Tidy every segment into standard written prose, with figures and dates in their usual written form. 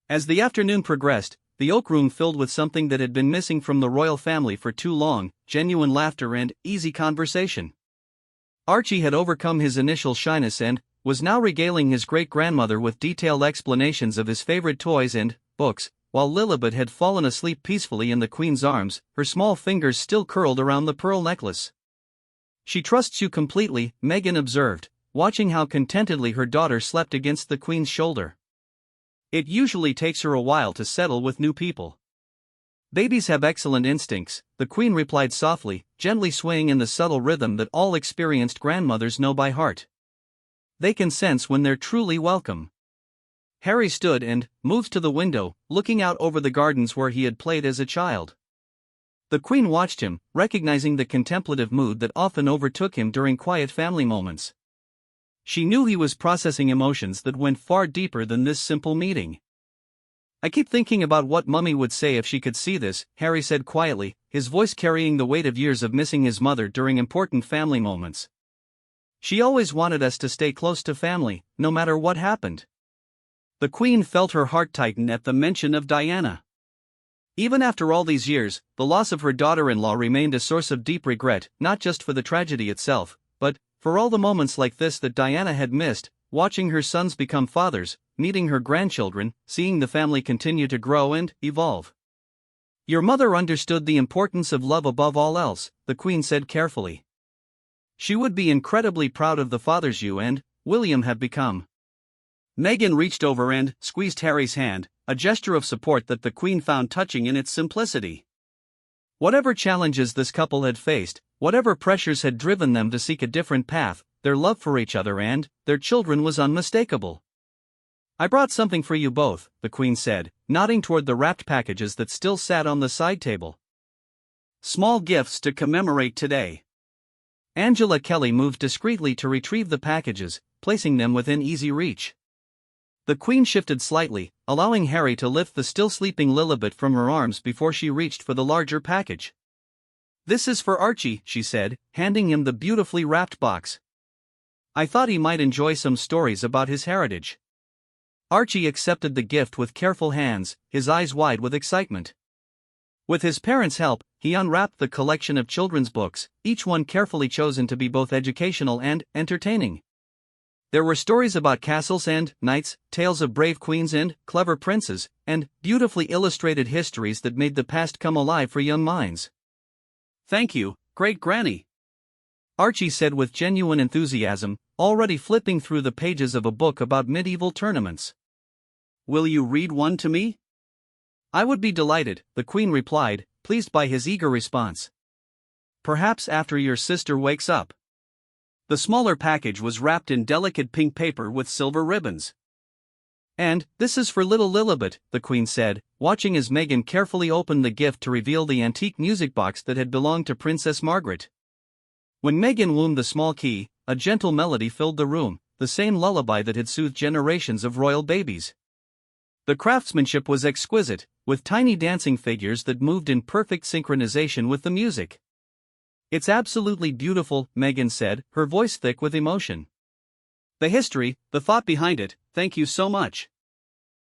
As the afternoon progressed, the oak room filled with something that had been missing from the royal family for too long: genuine laughter and easy conversation. Archie had overcome his initial shyness and was now regaling his great-grandmother with detailed explanations of his favorite toys and books, while Lilibet had fallen asleep peacefully in the Queen's arms, her small fingers still curled around the pearl necklace. "She trusts you completely," Meghan observed, watching how contentedly her daughter slept against the Queen's shoulder. "It usually takes her a while to settle with new people." "Babies have excellent instincts," the Queen replied softly, gently swaying in the subtle rhythm that all experienced grandmothers know by heart. "They can sense when they're truly welcome." Harry stood and moved to the window, looking out over the gardens where he had played as a child. The Queen watched him, recognizing the contemplative mood that often overtook him during quiet family moments. She knew he was processing emotions that went far deeper than this simple meeting. "I keep thinking about what Mummy would say if she could see this," Harry said quietly, his voice carrying the weight of years of missing his mother during important family moments. "She always wanted us to stay close to family, no matter what happened." The Queen felt her heart tighten at the mention of Diana. Even after all these years, the loss of her daughter-in-law remained a source of deep regret, not just for the tragedy itself, but for all the moments like this that Diana had missed, watching her sons become fathers, meeting her grandchildren, seeing the family continue to grow and evolve. "Your mother understood the importance of love above all else," the Queen said carefully. "She would be incredibly proud of the fathers you and William have become." Meghan reached over and squeezed Harry's hand, a gesture of support that the Queen found touching in its simplicity. Whatever challenges this couple had faced, whatever pressures had driven them to seek a different path, their love for each other and their children was unmistakable. "I brought something for you both," the Queen said, nodding toward the wrapped packages that still sat on the side table. "Small gifts to commemorate today." Angela Kelly moved discreetly to retrieve the packages, placing them within easy reach. The Queen shifted slightly, allowing Harry to lift the still sleeping Lilibet from her arms before she reached for the larger package. "This is for Archie," she said, handing him the beautifully wrapped box. "I thought he might enjoy some stories about his heritage." Archie accepted the gift with careful hands, his eyes wide with excitement. With his parents' help, he unwrapped the collection of children's books, each one carefully chosen to be both educational and entertaining. There were stories about castles and knights, tales of brave queens and clever princes, and beautifully illustrated histories that made the past come alive for young minds. "Thank you, Great Granny," Archie said with genuine enthusiasm, already flipping through the pages of a book about medieval tournaments. "Will you read one to me?" "I would be delighted," the Queen replied, pleased by his eager response. "Perhaps after your sister wakes up." The smaller package was wrapped in delicate pink paper with silver ribbons. "And this is for little Lilibet," the Queen said, watching as Meghan carefully opened the gift to reveal the antique music box that had belonged to Princess Margaret. When Meghan wound the small key, a gentle melody filled the room, the same lullaby that had soothed generations of royal babies. The craftsmanship was exquisite, with tiny dancing figures that moved in perfect synchronization with the music. "It's absolutely beautiful," Meghan said, her voice thick with emotion. "The history, the thought behind it, thank you so much."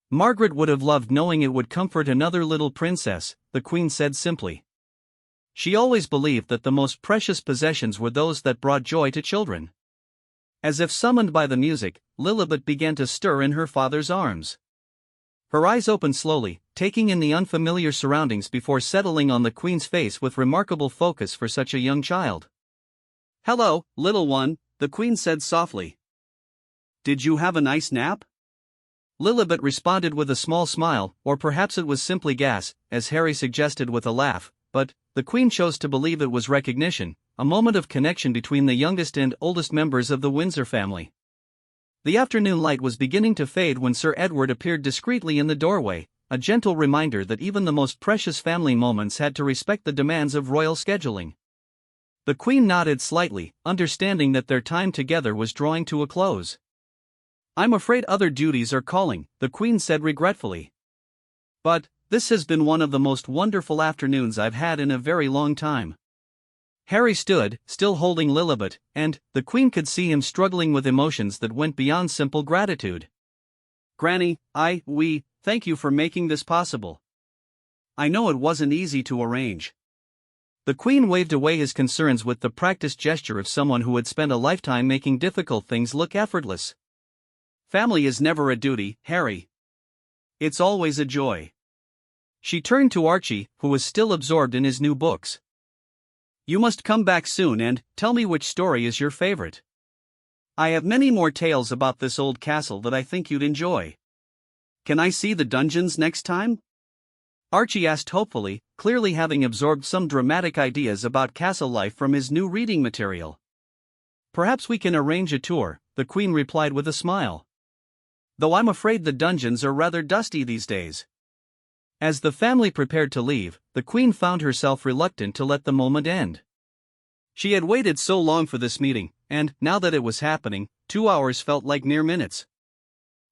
"Margaret would have loved knowing it would comfort another little princess," the Queen said simply. She always believed that the most precious possessions were those that brought joy to children. As if summoned by the music, Lilibet began to stir in her father's arms. Her eyes opened slowly, taking in the unfamiliar surroundings before settling on the Queen's face with remarkable focus for such a young child. "Hello, little one," the Queen said softly. "Did you have a nice nap?" Lilibet responded with a small smile, or perhaps it was simply gas, as Harry suggested with a laugh, but the Queen chose to believe it was recognition, a moment of connection between the youngest and oldest members of the Windsor family. The afternoon light was beginning to fade when Sir Edward appeared discreetly in the doorway, a gentle reminder that even the most precious family moments had to respect the demands of royal scheduling. The Queen nodded slightly, understanding that their time together was drawing to a close. "I'm afraid other duties are calling," the Queen said regretfully. "But this has been one of the most wonderful afternoons I've had in a very long time." Harry stood, still holding Lilibet, and the Queen could see him struggling with emotions that went beyond simple gratitude. "Granny, we thank you for making this possible. I know it wasn't easy to arrange." The Queen waved away his concerns with the practiced gesture of someone who had spent a lifetime making difficult things look effortless. "Family is never a duty, Harry. It's always a joy." She turned to Archie, who was still absorbed in his new books. "You must come back soon and tell me which story is your favorite. I have many more tales about this old castle that I think you'd enjoy. Can I see the dungeons next time?" Archie asked hopefully, clearly having absorbed some dramatic ideas about castle life from his new reading material. "Perhaps we can arrange a tour," the Queen replied with a smile. "Though I'm afraid the dungeons are rather dusty these days." As the family prepared to leave, the Queen found herself reluctant to let the moment end. She had waited so long for this meeting, and, now that it was happening, 2 hours felt like mere minutes.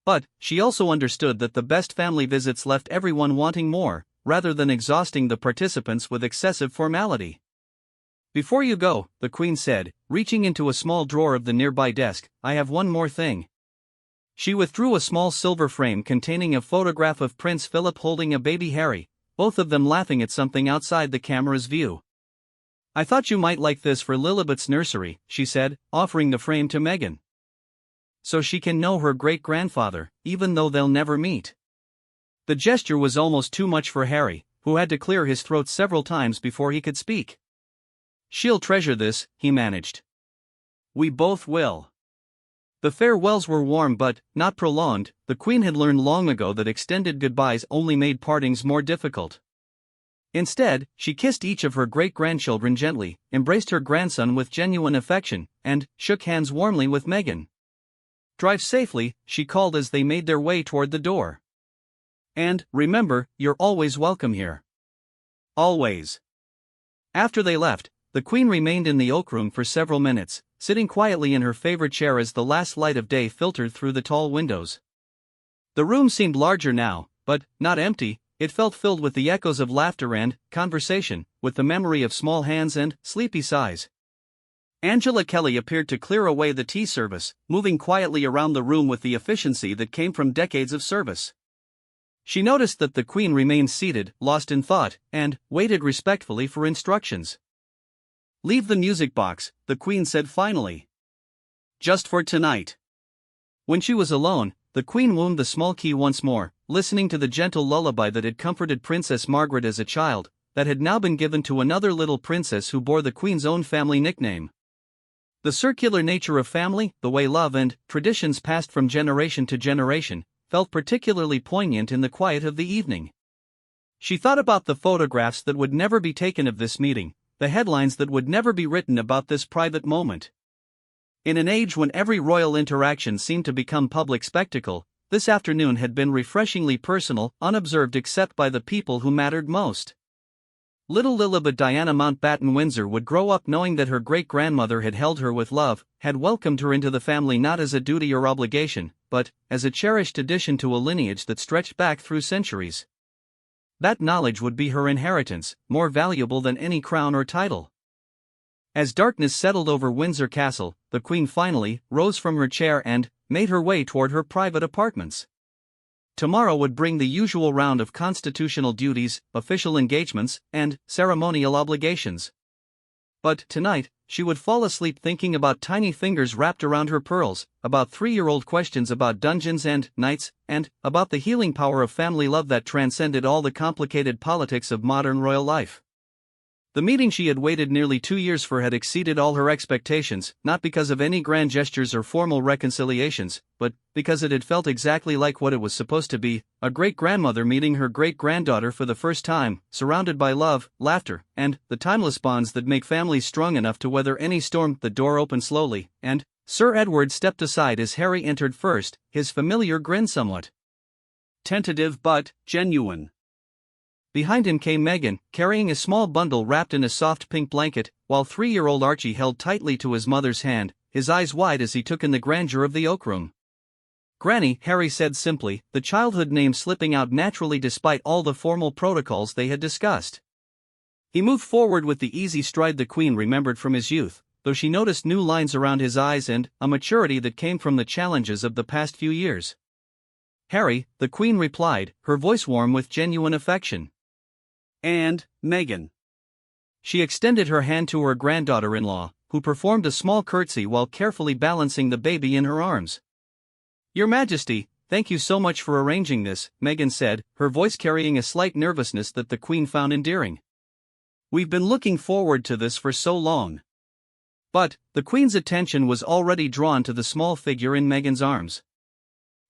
But, she also understood that the best family visits left everyone wanting more, rather than exhausting the participants with excessive formality. "Before you go," the Queen said, reaching into a small drawer of the nearby desk, "I have one more thing." She withdrew a small silver frame containing a photograph of Prince Philip holding a baby Harry, both of them laughing at something outside the camera's view. "I thought you might like this for Lilibet's nursery," she said, offering the frame to Meghan. "So she can know her great-grandfather, even though they'll never meet." The gesture was almost too much for Harry, who had to clear his throat several times before he could speak. "She'll treasure this," he managed. "We both will." The farewells were warm but not prolonged. The Queen had learned long ago that extended goodbyes only made partings more difficult. Instead, she kissed each of her great-grandchildren gently, embraced her grandson with genuine affection, and shook hands warmly with Meghan. "Drive safely," she called as they made their way toward the door. "And, remember, you're always welcome here." "Always." After they left, the Queen remained in the Oak Room for several minutes, sitting quietly in her favorite chair as the last light of day filtered through the tall windows. The room seemed larger now, but not empty. It felt filled with the echoes of laughter and conversation, with the memory of small hands and sleepy sighs. Angela Kelly appeared to clear away the tea service, moving quietly around the room with the efficiency that came from decades of service. She noticed that the Queen remained seated, lost in thought, and waited respectfully for instructions. "Leave the music box," the Queen said finally. "Just for tonight." When she was alone, the Queen wound the small key once more, listening to the gentle lullaby that had comforted Princess Margaret as a child, that had now been given to another little princess who bore the Queen's own family nickname. The circular nature of family, the way love and traditions passed from generation to generation, felt particularly poignant in the quiet of the evening. She thought about the photographs that would never be taken of this meeting, the headlines that would never be written about this private moment. In an age when every royal interaction seemed to become public spectacle, this afternoon had been refreshingly personal, unobserved except by the people who mattered most. Little Lilibet Diana Mountbatten Windsor would grow up knowing that her great-grandmother had held her with love, had welcomed her into the family not as a duty or obligation, but as a cherished addition to a lineage that stretched back through centuries. That knowledge would be her inheritance, more valuable than any crown or title. As darkness settled over Windsor Castle, the Queen finally rose from her chair and made her way toward her private apartments. Tomorrow would bring the usual round of constitutional duties, official engagements, and ceremonial obligations. But tonight, she would fall asleep thinking about tiny fingers wrapped around her pearls, about 3-year-old questions about dungeons and knights, and about the healing power of family love that transcended all the complicated politics of modern royal life. The meeting she had waited nearly 2 years for had exceeded all her expectations, not because of any grand gestures or formal reconciliations, but because it had felt exactly like what it was supposed to be, a great-grandmother meeting her great-granddaughter for the first time, surrounded by love, laughter, and the timeless bonds that make families strong enough to weather any storm. The door opened slowly, and Sir Edward stepped aside as Harry entered first, his familiar grin somewhat tentative but genuine. Behind him came Meghan, carrying a small bundle wrapped in a soft pink blanket, while 3-year-old Archie held tightly to his mother's hand, his eyes wide as he took in the grandeur of the Oak Room. "Granny," Harry said simply, the childhood name slipping out naturally despite all the formal protocols they had discussed. He moved forward with the easy stride the Queen remembered from his youth, though she noticed new lines around his eyes and a maturity that came from the challenges of the past few years. Harry, the Queen replied, her voice warm with genuine affection. And, Meghan. She extended her hand to her granddaughter-in-law, who performed a small curtsy while carefully balancing the baby in her arms. Your Majesty, thank you so much for arranging this, Meghan said, her voice carrying a slight nervousness that the Queen found endearing. We've been looking forward to this for so long. But, the Queen's attention was already drawn to the small figure in Meghan's arms.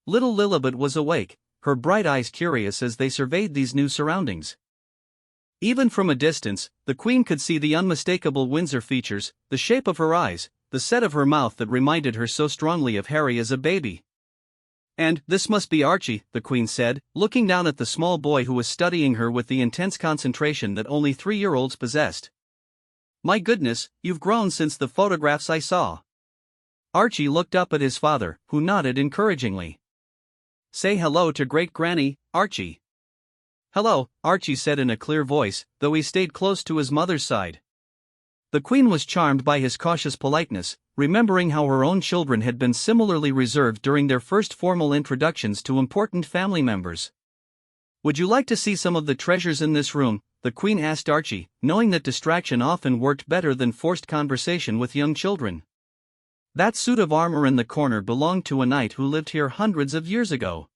Little Lilibet was awake, her bright eyes curious as they surveyed these new surroundings. Even from a distance, the Queen could see the unmistakable Windsor features, the shape of her eyes, the set of her mouth that reminded her so strongly of Harry as a baby. And this must be Archie, the Queen said, looking down at the small boy who was studying her with the intense concentration that only 3-year-olds possessed. My goodness, you've grown since the photographs I saw. Archie looked up at his father, who nodded encouragingly. Say hello to great-granny, Archie. Hello, Archie said in a clear voice, though he stayed close to his mother's side. The Queen was charmed by his cautious politeness, remembering how her own children had been similarly reserved during their first formal introductions to important family members. Would you like to see some of the treasures in this room? The Queen asked Archie, knowing that distraction often worked better than forced conversation with young children. That suit of armor in the corner belonged to a knight who lived here hundreds of years ago.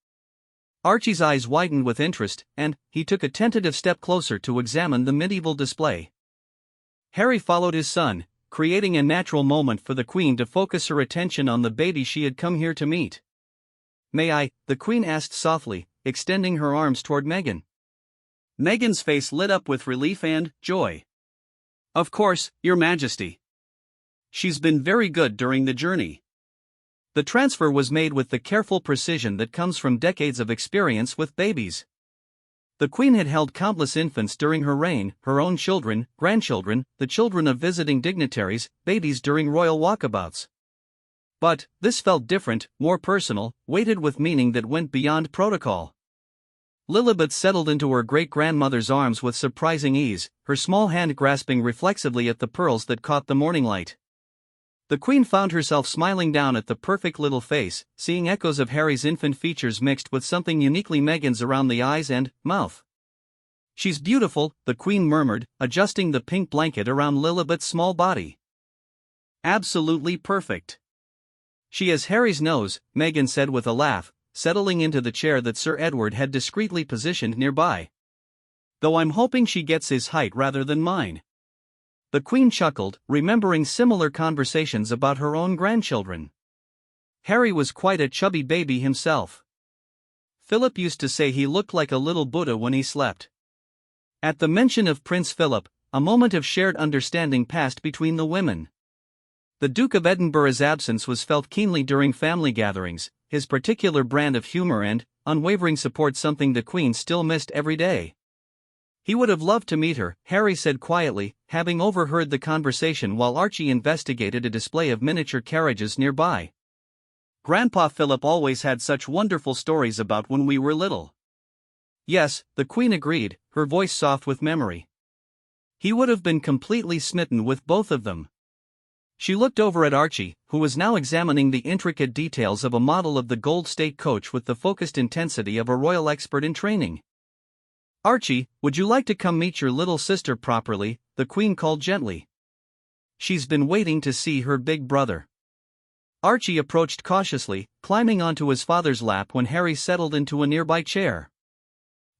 Archie's eyes widened with interest, and he took a tentative step closer to examine the medieval display. Harry followed his son, creating a natural moment for the Queen to focus her attention on the baby she had come here to meet. May I? The Queen asked softly, extending her arms toward Meghan. Meghan's face lit up with relief and joy. Of course, Your Majesty. She's been very good during the journey. The transfer was made with the careful precision that comes from decades of experience with babies. The Queen had held countless infants during her reign, her own children, grandchildren, the children of visiting dignitaries, babies during royal walkabouts. But, this felt different, more personal, weighted with meaning that went beyond protocol. Lilibet settled into her great-grandmother's arms with surprising ease, her small hand grasping reflexively at the pearls that caught the morning light. The Queen found herself smiling down at the perfect little face, seeing echoes of Harry's infant features mixed with something uniquely Meghan's around the eyes and mouth. She's beautiful, the Queen murmured, adjusting the pink blanket around Lilibet's small body. Absolutely perfect. She has Harry's nose, Meghan said with a laugh, settling into the chair that Sir Edward had discreetly positioned nearby. Though I'm hoping she gets his height rather than mine. The Queen chuckled, remembering similar conversations about her own grandchildren. Harry was quite a chubby baby himself. Philip used to say he looked like a little Buddha when he slept. At the mention of Prince Philip, a moment of shared understanding passed between the women. The Duke of Edinburgh's absence was felt keenly during family gatherings, his particular brand of humor and unwavering support something the Queen still missed every day. He would have loved to meet her, Harry said quietly, having overheard the conversation while Archie investigated a display of miniature carriages nearby. Grandpa Philip always had such wonderful stories about when we were little. Yes, the Queen agreed, her voice soft with memory. He would have been completely smitten with both of them. She looked over at Archie, who was now examining the intricate details of a model of the Gold State coach with the focused intensity of a royal expert in training. Archie, would you like to come meet your little sister properly? The Queen called gently. She's been waiting to see her big brother. Archie approached cautiously, climbing onto his father's lap when Harry settled into a nearby chair.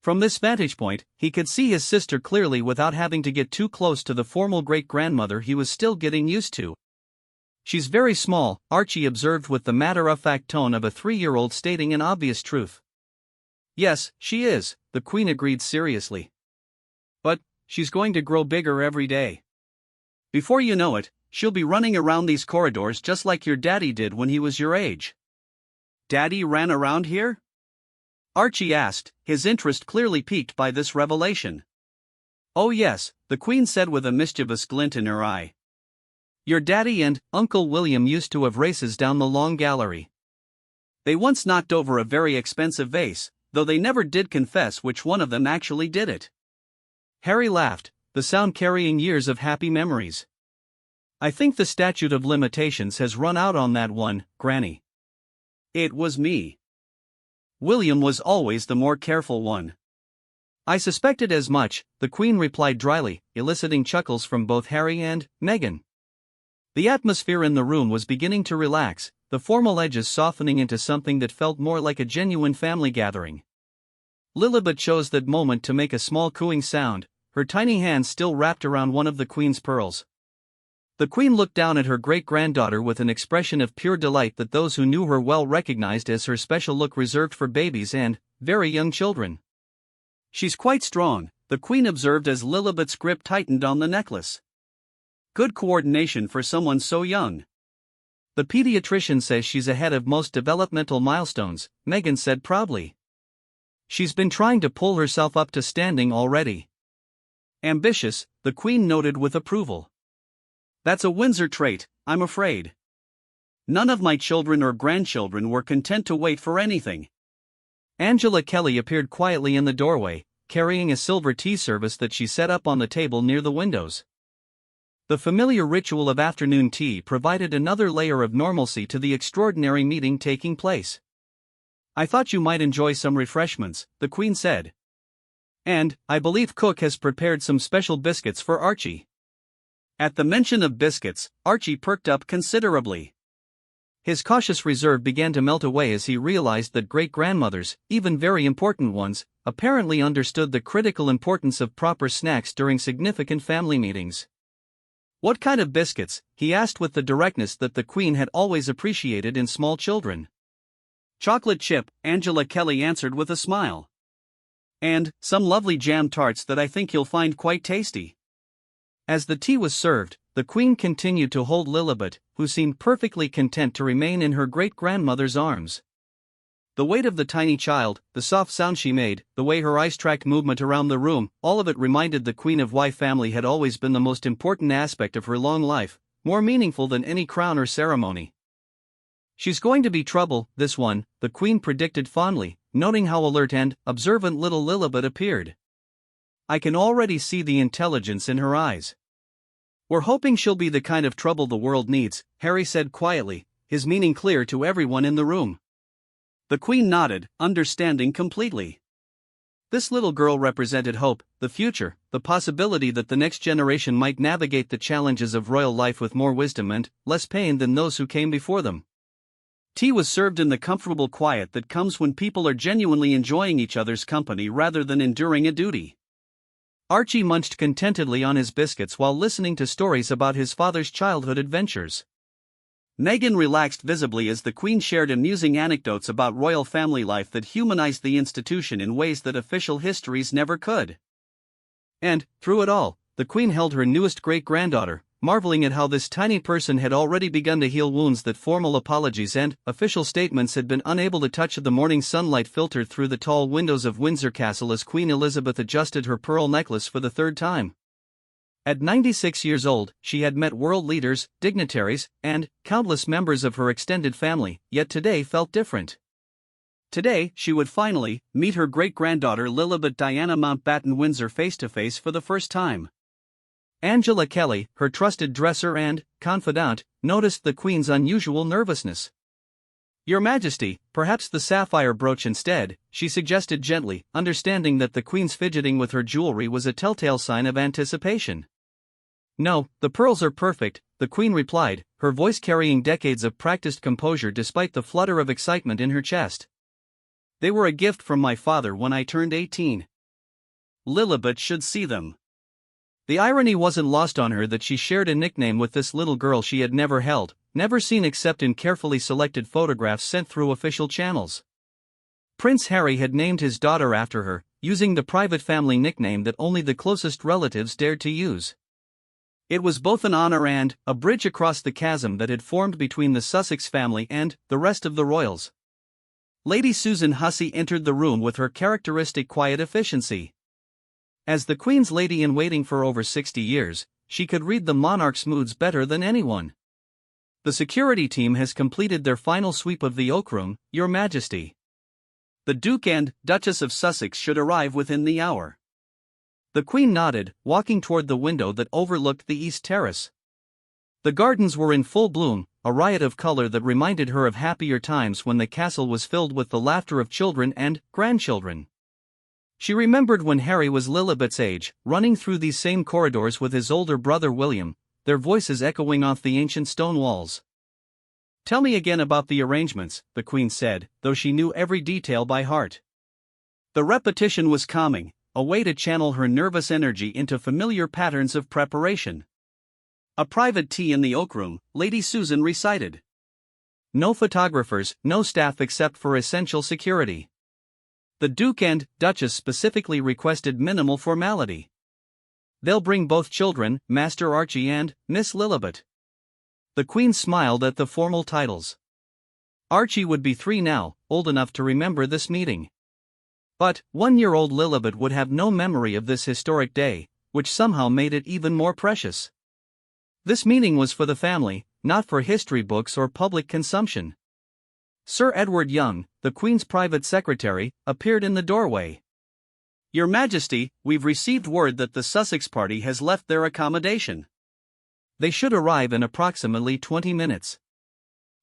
From this vantage point, he could see his sister clearly without having to get too close to the formal great-grandmother he was still getting used to. She's very small, Archie observed with the matter-of-fact tone of a 3-year-old stating an obvious truth. Yes, she is, the Queen agreed seriously. But, she's going to grow bigger every day. Before you know it, she'll be running around these corridors just like your daddy did when he was your age. Daddy ran around here? Archie asked, his interest clearly piqued by this revelation. Oh yes, the Queen said with a mischievous glint in her eye. Your daddy and Uncle William used to have races down the long gallery. They once knocked over a very expensive vase, though they never did confess which one of them actually did it. Harry laughed, the sound carrying years of happy memories. I think the statute of limitations has run out on that one, Granny. It was me. William was always the more careful one. I suspected as much, the Queen replied dryly, eliciting chuckles from both Harry and Meghan. The atmosphere in the room was beginning to relax, the formal edges softening into something that felt more like a genuine family gathering. Lilibet chose that moment to make a small cooing sound, her tiny hands still wrapped around one of the Queen's pearls. The Queen looked down at her great-granddaughter with an expression of pure delight that those who knew her well recognized as her special look reserved for babies and very young children. She's quite strong, the Queen observed as Lilibet's grip tightened on the necklace. Good coordination for someone so young. The pediatrician says she's ahead of most developmental milestones, Meghan said proudly. She's been trying to pull herself up to standing already. Ambitious, the Queen noted with approval. That's a Windsor trait, I'm afraid. None of my children or grandchildren were content to wait for anything. Angela Kelly appeared quietly in the doorway, carrying a silver tea service that she set up on the table near the windows. The familiar ritual of afternoon tea provided another layer of normalcy to the extraordinary meeting taking place. I thought you might enjoy some refreshments, the Queen said. And, I believe Cook has prepared some special biscuits for Archie. At the mention of biscuits, Archie perked up considerably. His cautious reserve began to melt away as he realized that great-grandmothers, even very important ones, apparently understood the critical importance of proper snacks during significant family meetings. What kind of biscuits? He asked with the directness that the Queen had always appreciated in small children. Chocolate chip, Angela Kelly answered with a smile. And some lovely jam tarts that I think you'll find quite tasty. As the tea was served, the Queen continued to hold Lilibet, who seemed perfectly content to remain in her great-grandmother's arms. The weight of the tiny child, the soft sound she made, the way her eyes tracked movement around the room, all of it reminded the Queen of why family had always been the most important aspect of her long life, more meaningful than any crown or ceremony. She's going to be trouble, this one, the Queen predicted fondly, noting how alert and observant little Lilibet appeared. I can already see the intelligence in her eyes. We're hoping she'll be the kind of trouble the world needs, Harry said quietly, his meaning clear to everyone in the room. The Queen nodded, understanding completely. This little girl represented hope, the future, the possibility that the next generation might navigate the challenges of royal life with more wisdom and less pain than those who came before them. Tea was served in the comfortable quiet that comes when people are genuinely enjoying each other's company rather than enduring a duty. Archie munched contentedly on his biscuits while listening to stories about his father's childhood adventures. Meghan relaxed visibly as the Queen shared amusing anecdotes about royal family life that humanized the institution in ways that official histories never could. And, through it all, the Queen held her newest great-granddaughter, marveling at how this tiny person had already begun to heal wounds that formal apologies and official statements had been unable to touch. The morning sunlight filtered through the tall windows of Windsor Castle as Queen Elizabeth adjusted her pearl necklace for the third time. At 96 years old, she had met world leaders, dignitaries, and countless members of her extended family, yet today felt different. Today, she would finally meet her great-granddaughter Lilibet Diana Mountbatten Windsor face-to-face for the first time. Angela Kelly, her trusted dresser and confidant, noticed the Queen's unusual nervousness. "Your Majesty, perhaps the sapphire brooch instead," she suggested gently, understanding that the Queen's fidgeting with her jewelry was a telltale sign of anticipation. "No, the pearls are perfect," the Queen replied, her voice carrying decades of practiced composure despite the flutter of excitement in her chest. "They were a gift from my father when I turned 18. Lilibet should see them." The irony wasn't lost on her that she shared a nickname with this little girl she had never held, never seen except in carefully selected photographs sent through official channels. Prince Harry had named his daughter after her, using the private family nickname that only the closest relatives dared to use. It was both an honor and a bridge across the chasm that had formed between the Sussex family and the rest of the royals. Lady Susan Hussey entered the room with her characteristic quiet efficiency. As the Queen's lady-in-waiting for over 60 years, she could read the monarch's moods better than anyone. "The security team has completed their final sweep of the Oak Room, Your Majesty. The Duke and Duchess of Sussex should arrive within the hour." The Queen nodded, walking toward the window that overlooked the east terrace. The gardens were in full bloom, a riot of color that reminded her of happier times when the castle was filled with the laughter of children and grandchildren. She remembered when Harry was Lilibet's age, running through these same corridors with his older brother William, their voices echoing off the ancient stone walls. "Tell me again about the arrangements," the Queen said, though she knew every detail by heart. The repetition was calming, a way to channel her nervous energy into familiar patterns of preparation. "A private tea in the Oak Room," Lady Susan recited. "No photographers, no staff except for essential security. The Duke and Duchess specifically requested minimal formality. They'll bring both children, Master Archie and Miss Lilibet." The Queen smiled at the formal titles. Archie would be 3 now, old enough to remember this meeting. But 1-year-old Lilibet would have no memory of this historic day, which somehow made it even more precious. This meeting was for the family, not for history books or public consumption. Sir Edward Young, the Queen's private secretary, appeared in the doorway. "Your Majesty, we've received word that the Sussex party has left their accommodation. They should arrive in approximately 20 minutes.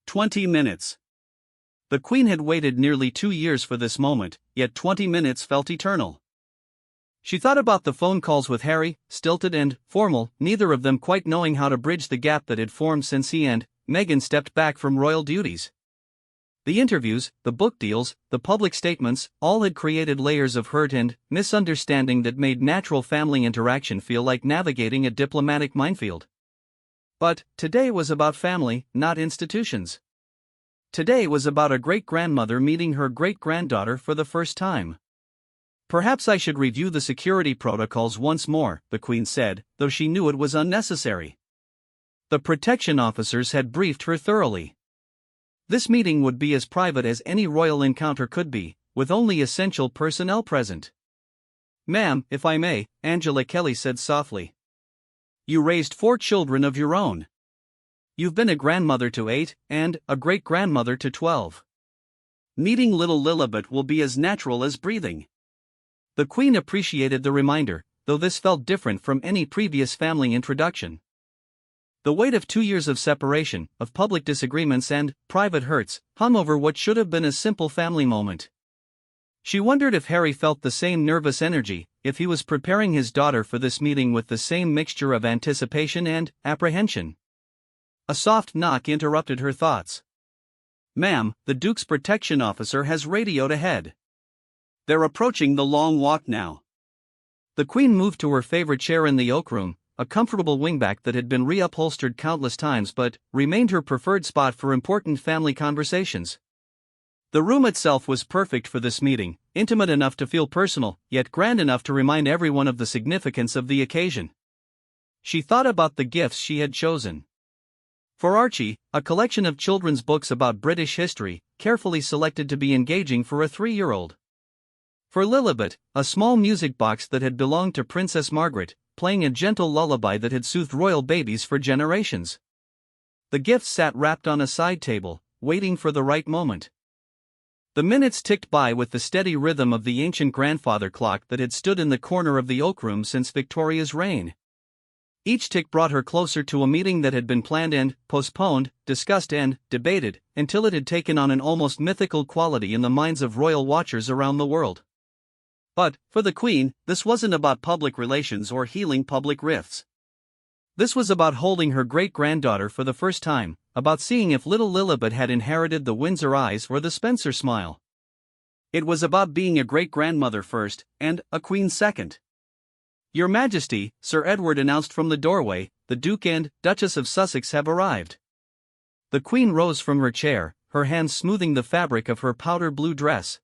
20 minutes. The Queen had waited nearly 2 years for this moment, yet 20 minutes felt eternal. She thought about the phone calls with Harry, stilted and formal, neither of them quite knowing how to bridge the gap that had formed since he and Meghan stepped back from royal duties. The interviews, the book deals, the public statements, all had created layers of hurt and misunderstanding that made natural family interaction feel like navigating a diplomatic minefield. But today was about family, not institutions. Today was about a great-grandmother meeting her great-granddaughter for the first time. "Perhaps I should review the security protocols once more," the Queen said, though she knew it was unnecessary. The protection officers had briefed her thoroughly. This meeting would be as private as any royal encounter could be, with only essential personnel present. "Ma'am, if I may," Angela Kelly said softly. "You raised 4 children of your own. You've been a grandmother to 8, and a great-grandmother to 12. Meeting little Lilibet will be as natural as breathing." The Queen appreciated the reminder, though this felt different from any previous family introduction. The weight of 2 years of separation, of public disagreements and private hurts, hung over what should have been a simple family moment. She wondered if Harry felt the same nervous energy, if he was preparing his daughter for this meeting with the same mixture of anticipation and apprehension. A soft knock interrupted her thoughts. "Ma'am, the Duke's protection officer has radioed ahead. They're approaching the Long Walk now." The Queen moved to her favorite chair in the Oak Room, a comfortable wingback that had been reupholstered countless times but remained her preferred spot for important family conversations. The room itself was perfect for this meeting, intimate enough to feel personal, yet grand enough to remind everyone of the significance of the occasion. She thought about the gifts she had chosen. For Archie, a collection of children's books about British history, carefully selected to be engaging for a 3-year-old. For Lilibet, a small music box that had belonged to Princess Margaret, playing a gentle lullaby that had soothed royal babies for generations. The gifts sat wrapped on a side table, waiting for the right moment. The minutes ticked by with the steady rhythm of the ancient grandfather clock that had stood in the corner of the Oak Room since Victoria's reign. Each tick brought her closer to a meeting that had been planned and postponed, discussed and debated, until it had taken on an almost mythical quality in the minds of royal watchers around the world. But, for the Queen, this wasn't about public relations or healing public rifts. This was about holding her great-granddaughter for the first time, about seeing if little Lilibet had inherited the Windsor eyes or the Spencer smile. It was about being a great-grandmother first, and a queen second. "Your Majesty," Sir Edward announced from the doorway, "the Duke and Duchess of Sussex have arrived." The Queen rose from her chair, her hands smoothing the fabric of her powder blue dress.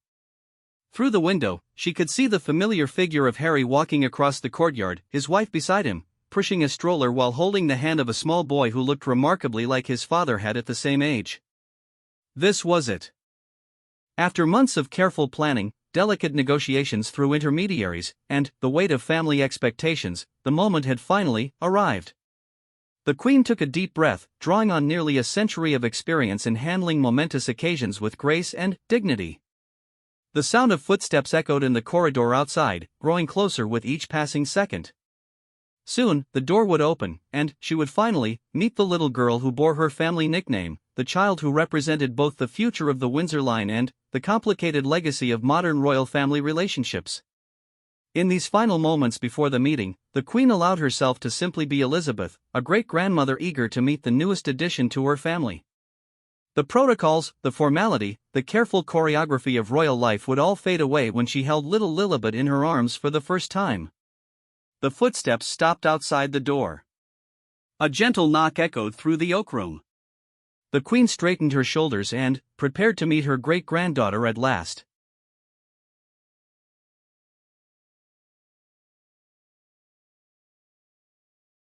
Through the window, she could see the familiar figure of Harry walking across the courtyard, his wife beside him, pushing a stroller while holding the hand of a small boy who looked remarkably like his father had at the same age. This was it. After months of careful planning, delicate negotiations through intermediaries, and the weight of family expectations, the moment had finally arrived. The Queen took a deep breath, drawing on nearly a century of experience in handling momentous occasions with grace and dignity. The sound of footsteps echoed in the corridor outside, growing closer with each passing second. Soon, the door would open, and she would finally meet the little girl who bore her family nickname, the child who represented both the future of the Windsor line and the complicated legacy of modern royal family relationships. In these final moments before the meeting, the Queen allowed herself to simply be Elizabeth, a great-grandmother eager to meet the newest addition to her family. The protocols, the formality, the careful choreography of royal life would all fade away when she held little Lilibet in her arms for the first time. The footsteps stopped outside the door. A gentle knock echoed through the oak room. The Queen straightened her shoulders and prepared to meet her great-granddaughter at last.